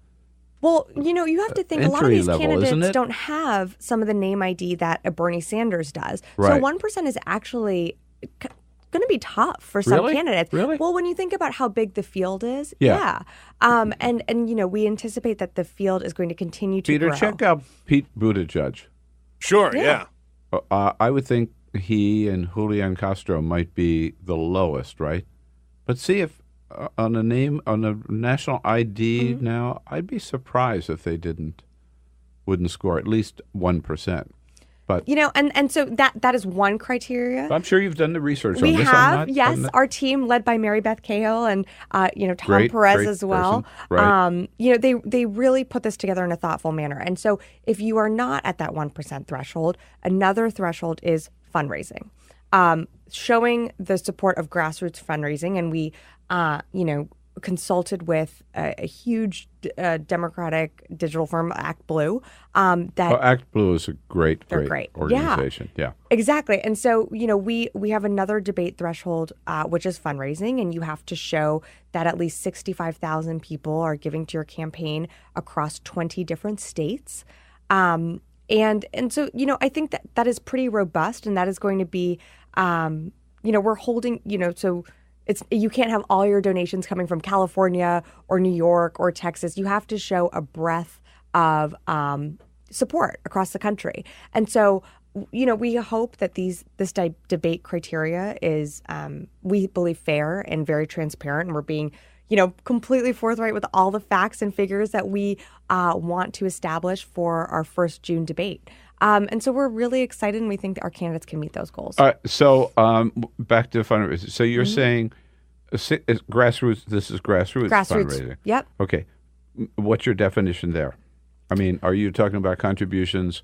Well, you have to think a lot of these candidates don't have some of the name ID that a Bernie Sanders does. Right. So 1% is actually going to be tough for some candidates. Really? Well, when you think about how big the field is, yeah. And we anticipate that the field is going to continue to grow. Peter, check out Pete Buttigieg. Sure, yeah. I would think he and Julian Castro might be the lowest, right? But see if on a national ID now, I'd be surprised if they wouldn't score at least 1%. But and so that is one criteria. I'm sure you've done the research on this. We have, yes. Our team, led by Mary Beth Cahill and Tom Perez as well. Right. They really put this together in a thoughtful manner. And so if you are not at that 1% threshold, another threshold is fundraising, showing the support of grassroots fundraising. And we, consulted with a huge Democratic digital firm, Act Blue. Act Blue is a great organization. Yeah, exactly. And so, we have another debate threshold, which is fundraising, and you have to show that at least 65,000 people are giving to your campaign across 20 different states. And so, I think that is pretty robust, and that is going to be, we're holding, so you can't have all your donations coming from California or New York or Texas. You have to show a breadth of support across the country. And so, we hope that this debate criteria is, we believe, fair and very transparent, and we're being completely forthright with all the facts and figures that we want to establish for our first June debate. And so we're really excited, and we think that our candidates can meet those goals. All right. So back to fundraising. So you're saying grassroots. This is grassroots fundraising. Yep. Okay. What's your definition there? I mean, are you talking about contributions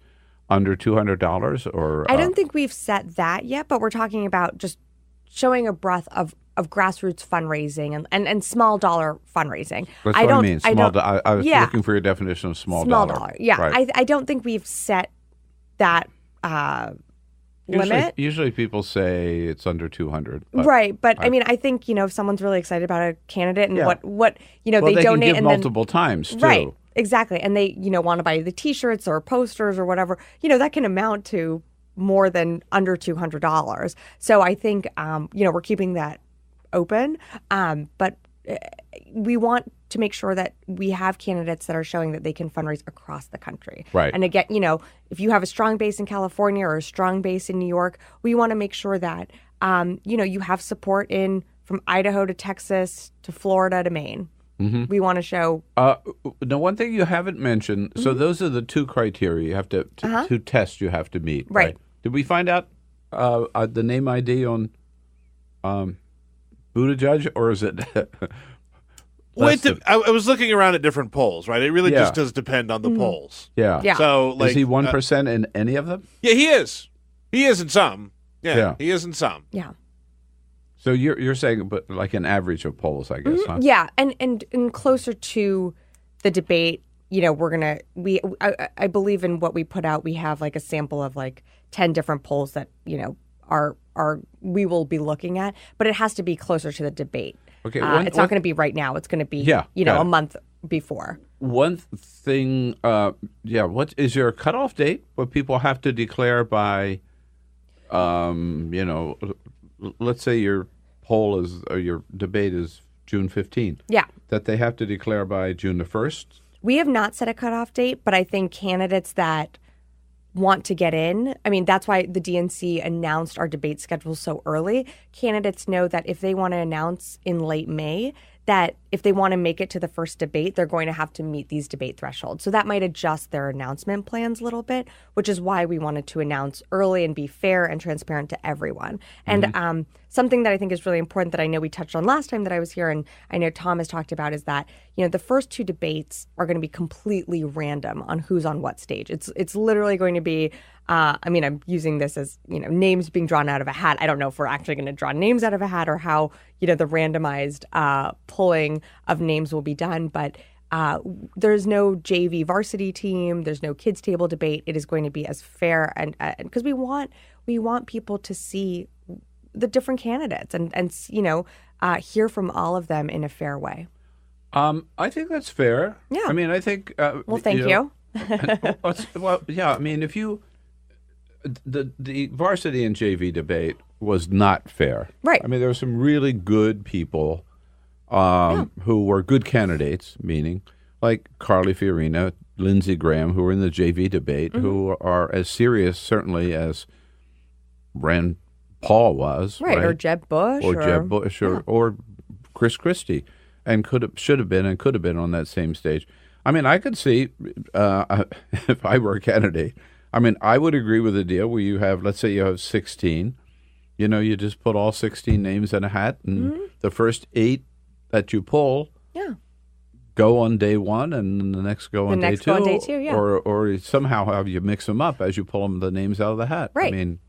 under $200 or? I don't think we've set that yet, but we're talking about just showing a breadth of grassroots fundraising and small dollar fundraising. That's what I mean. I was looking for your definition of small dollar. Yeah. Right. I don't think we've set that limit. Usually people say it's under 200. Right. But I mean, I think, if someone's really excited about a candidate and what they donate can give and multiple times too. Right. Exactly. And they, want to buy the T-shirts or posters or whatever, that can amount to more than under $200. So I think, we're keeping that open. But we want to make sure that we have candidates that are showing that they can fundraise across the country. Right. And again, if you have a strong base in California or a strong base in New York, we want to make sure that, you have support from Idaho to Texas to Florida to Maine. Mm-hmm. We want to show. Now, one thing you haven't mentioned. So those are the two criteria you have to test. You have to meet. Right. Did we find out the name ID on Buttigieg, or is it? I was looking around at different polls. Right. It really just does depend on the polls. Yeah. So, is he 1% in any of them? Yeah, he is. He is in some. Yeah. He is in some. Yeah. So you're saying, but like an average of polls, I guess, huh? Yeah, and closer to the debate, I believe in what we put out. We have like a sample of like 10 different polls that we will be looking at, but it has to be closer to the debate. Okay, it's not going to be right now. It's going to be a month before. One thing, what is your cutoff date? What people have to declare by, let's say your poll is, or your debate is June 15th. Yeah. That they have to declare by June the 1st? We have not set a cutoff date, but I think candidates that want to get in, I mean, that's why the DNC announced our debate schedule so early. Candidates know that if they want to announce in late May, that if they want to make it to the first debate, they're going to have to meet these debate thresholds. So that might adjust their announcement plans a little bit, which is why we wanted to announce early and be fair and transparent to everyone. And something that I think is really important that I know we touched on last time that I was here, and I know Tom has talked about, is that, the first two debates are going to be completely random on who's on what stage. It's literally going to be, I'm using this as, names being drawn out of a hat. I don't know if we're actually going to draw names out of a hat or how, the randomized pulling of names will be done. But there's no JV varsity team. There's no kids table debate. It is going to be as fair, and because we want people to see the different candidates and hear from all of them in a fair way. I think that's fair. Yeah. I mean, I think. Well, thank you. I mean, if you. The varsity and JV debate was not fair. Right. I mean, there were some really good people who were good candidates, meaning like Carly Fiorina, Lindsey Graham, who were in the JV debate, who are as serious, certainly, as Rand Paul was. Right, or Jeb Bush. Or Chris Christie, and should have been on that same stage. I mean, I could see, if I were a candidate, I mean, I would agree with the deal where you have, let's say you have 16, you just put all 16 names in a hat, and the first 8 that you pull go on day 1, and the next go on day 2. Go on day 2, yeah. Or somehow have you mix them up as you pull the names out of the hat. Right. I mean,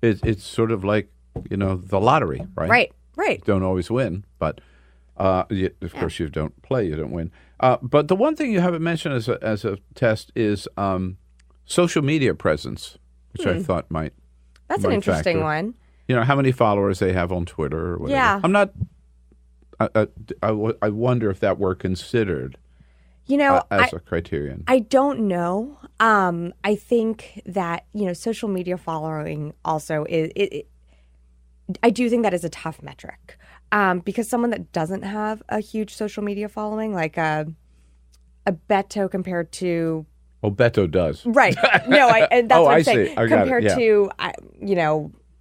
it's sort of like, the lottery, right? Right. Don't always win, but of course you don't play, you don't win. But the one thing you haven't mentioned as a test is social media presence, which I thought might. That's an interesting one. How many followers they have on Twitter or whatever. Yeah. I'm not. I wonder if that were considered. as a criterion? I don't know. I think that, social media following also I do think that is a tough metric because someone that doesn't have a huge social media following, like a Beto compared to... Oh, Beto does. Right. No, that's what I'm saying. See. Compared to,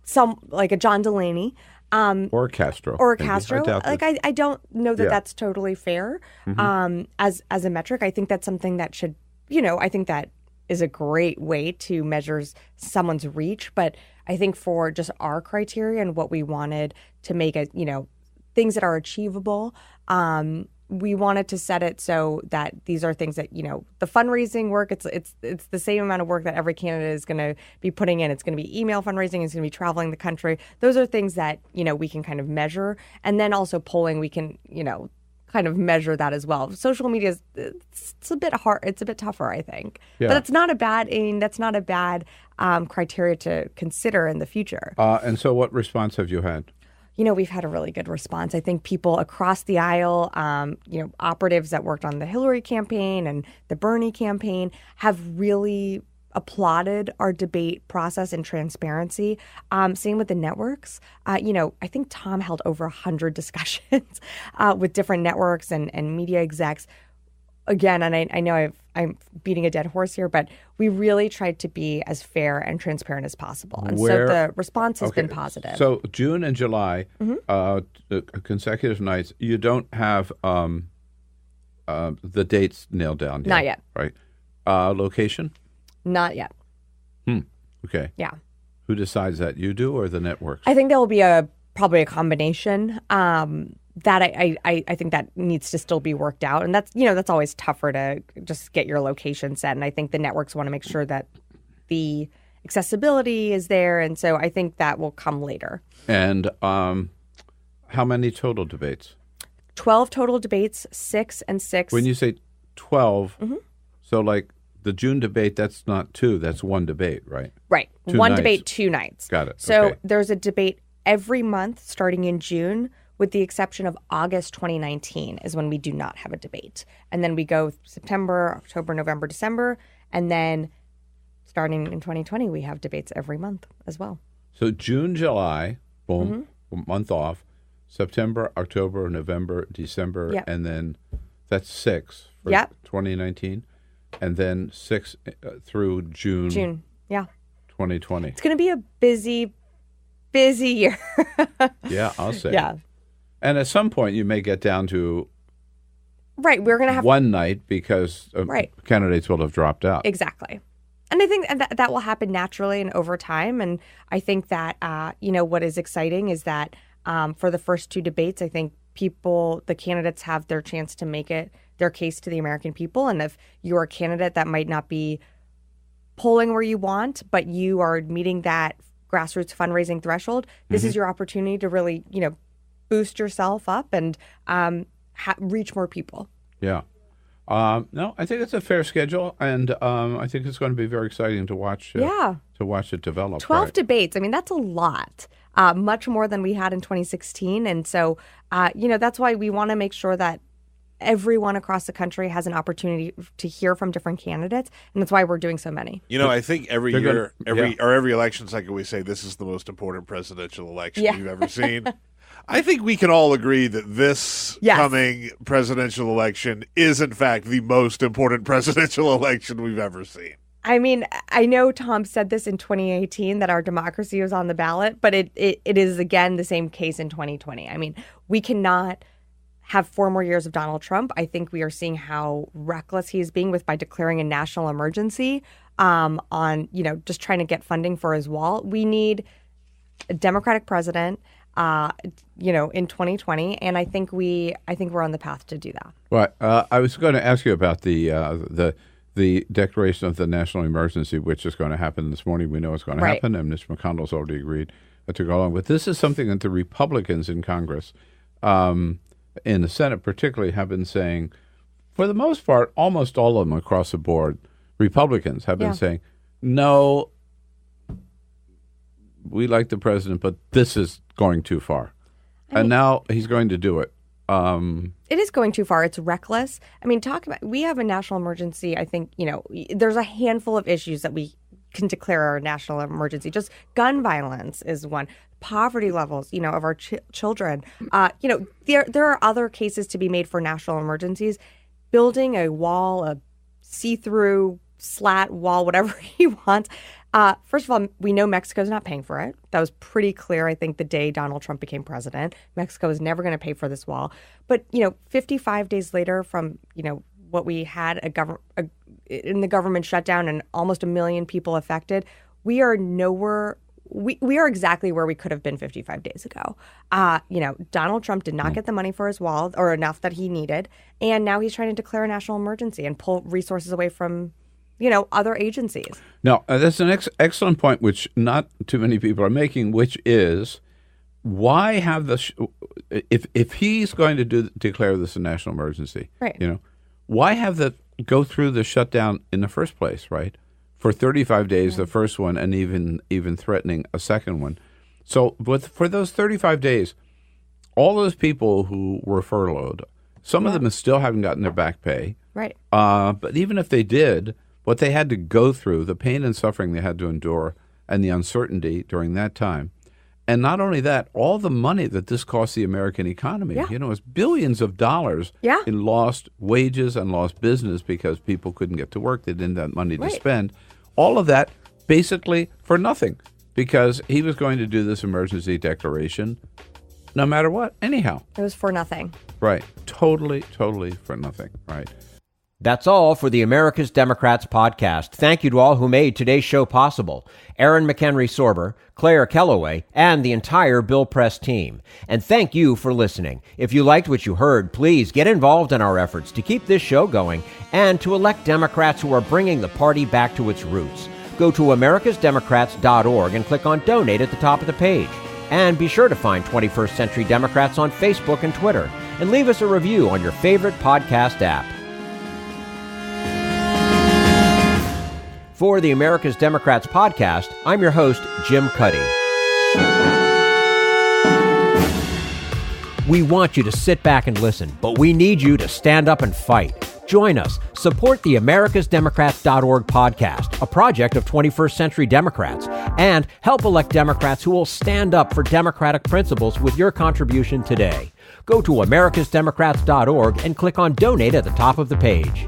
some like a John Delaney. Or Castro. I don't know that that's totally fair as a metric. I think that's something that should, I think that is a great way to measure someone's reach. But I think for just our criteria and what we wanted to make things that are achievable, we wanted to set it so that these are things that, the fundraising work, it's the same amount of work that every candidate is going to be putting in. It's going to be email fundraising. It's going to be traveling the country. Those are things that, we can kind of measure. And then also polling, we can, kind of measure that as well. Social media it's a bit hard. It's a bit tougher, I think. Yeah. But it's not a bad, that's not a bad criteria to consider in the future. And so what response have you had? We've had a really good response. I think people across the aisle, operatives that worked on the Hillary campaign and the Bernie campaign have really applauded our debate process and transparency. Same with the networks. I think Tom held over 100 discussions with different networks and media execs. Again, and I know I'm beating a dead horse here, but we really tried to be as fair and transparent as possible. And so the response has been positive. So June and July, consecutive nights, you don't have the dates nailed down yet? Not yet. Right. Location? Not yet. Okay. Yeah. Who decides that? You do or the networks? I think there will be probably a combination. That I think that needs to still be worked out. And that's always tougher to just get your location set. And I think the networks want to make sure that the accessibility is there. And so I think that will come later. And how many total debates? 12 total debates, 6 and 6. When you say 12, so like the June debate, that's not 2, that's 1 debate, right? Right. 2 1 nights. debate, 2 nights. Got it. So okay. There's a debate every month starting in June, with the exception of August 2019 is when we do not have a debate. And then we go September, October, November, December. And then starting in 2020, we have debates every month as well. So June, July, boom, month off. September, October, November, December, and then that's 6 for 2019. And then 6 through June. 2020. It's going to be a busy year. Yeah, I'll say. Yeah. And at some point, you may get down to we're going to have one night because candidates will have dropped out. Exactly. And I think that will happen naturally and over time. And I think that, what is exciting is that for the first 2 debates, I think the candidates have their chance to make their case to the American people. And if you're a candidate that might not be polling where you want, but you are meeting that grassroots fundraising threshold, this is your opportunity to really, boost yourself up and reach more people. Yeah. No, I think it's a fair schedule, and I think it's going to be very exciting to watch. To watch it develop. 12 debates. I mean, that's a lot. Much more than we had in 2016, and so that's why we want to make sure that everyone across the country has an opportunity to hear from different candidates, and that's why we're doing so many. I think every year, every election cycle, we say this is the most important presidential election we've ever seen. I think we can all agree that this coming presidential election is, in fact, the most important presidential election we've ever seen. I mean, I know Tom said this in 2018 that our democracy was on the ballot, but it is, again, the same case in 2020. I mean, we cannot have 4 more years of Donald Trump. I think we are seeing how reckless he is being by declaring a national emergency on, just trying to get funding for his wall. We need a Democratic president in 2020, and I think we're on the path to do that. Well, I was going to ask you about the declaration of the national emergency, which is going to happen this morning. We know it's going to happen, and Mitch McConnell's already agreed to go along. But this is something that the Republicans in Congress, in the Senate particularly, have been saying, for the most part, almost all of them across the board, Republicans have been saying, no, we like the president, but this is going too far. And now he's going to do it. It is going too far. It's reckless. I mean, we have a national emergency. I think, there's a handful of issues that we can declare a national emergency. Just gun violence is one. Poverty levels, of our children. There are other cases to be made for national emergencies. Building a wall, a see-through slat wall, whatever he wants. First of all, we know Mexico's not paying for it. That was pretty clear, I think, the day Donald Trump became president. Mexico is never going to pay for this wall. But, 55 days later from, what we had in the government shutdown and almost 1 million people affected, we are nowhere. We are exactly where we could have been 55 days ago. Donald Trump did not get the money for his wall or enough that he needed. And now he's trying to declare a national emergency and pull resources away from other agencies. No, that's an excellent point, which not too many people are making, which is why have if he's going to declare this a national emergency, right? Why have go through the shutdown in the first place, right? For 35 days, the first one, and even threatening a second one. So, for those 35 days, all those people who were furloughed, some of them still haven't gotten their back pay, right? But even if they did, what they had to go through, the pain and suffering they had to endure, and the uncertainty during that time. And not only that, all the money that this cost the American economy, it's billions of dollars in lost wages and lost business because people couldn't get to work. They didn't have money to spend. All of that basically for nothing because he was going to do this emergency declaration no matter what, anyhow. It was for nothing. Right. Totally for nothing. Right. That's all for the America's Democrats podcast. Thank you to all who made today's show possible. Erin, McHenry, Sorber, Claire Kelloway, and the entire Bill Press team. And thank you for listening. If you liked what you heard, please get involved in our efforts to keep this show going and to elect Democrats who are bringing the party back to its roots. Go to americasdemocrats.org and click on Donate at the top of the page. And be sure to find 21st Century Democrats on Facebook and Twitter. And leave us a review on your favorite podcast app. For the America's Democrats podcast, I'm your host, Jim Cuddy. We want you to sit back and listen, but we need you to stand up and fight. Join us. Support the americasdemocrats.org podcast, a project of 21st Century Democrats, and help elect Democrats who will stand up for democratic principles with your contribution today. Go to americasdemocrats.org and click on Donate at the top of the page.